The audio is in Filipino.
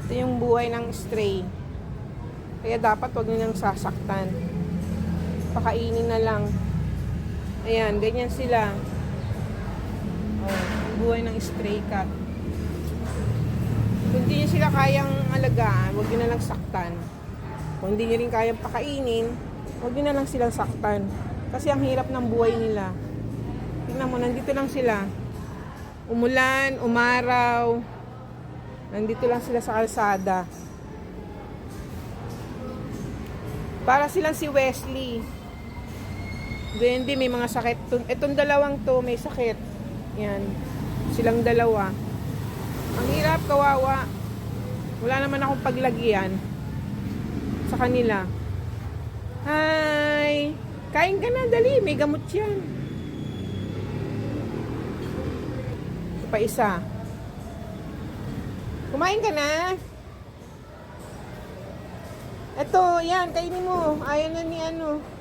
Ito yung buhay ng stray. Kaya dapat wag nilang sasaktan. Pakainin na lang. Ayan, ganyan sila. Oh, ang buhay ng stray cat. Kung hindi nyo sila kayang alagaan, wag nyo na lang saktan. Kung hindi nyo rin kayang pakainin, wag nyo na lang silang saktan. Kasi ang hirap ng buhay nila. Tingnan mo, nandito lang sila. Umulan, umaraw. Nandito lang sila sa kalsada. Para silang si Wesley. Hindi, may mga sakit. Itong dalawang to, may sakit. Yan. Silang dalawa. Ang hirap, kawawa. Wala naman akong paglagyan sa kanila. Hi! Kain ka na, dali. May gamot yan. Ito pa isa. Kumain ka na? Ito, yan. Kainin mo. Ayaw na ni ano.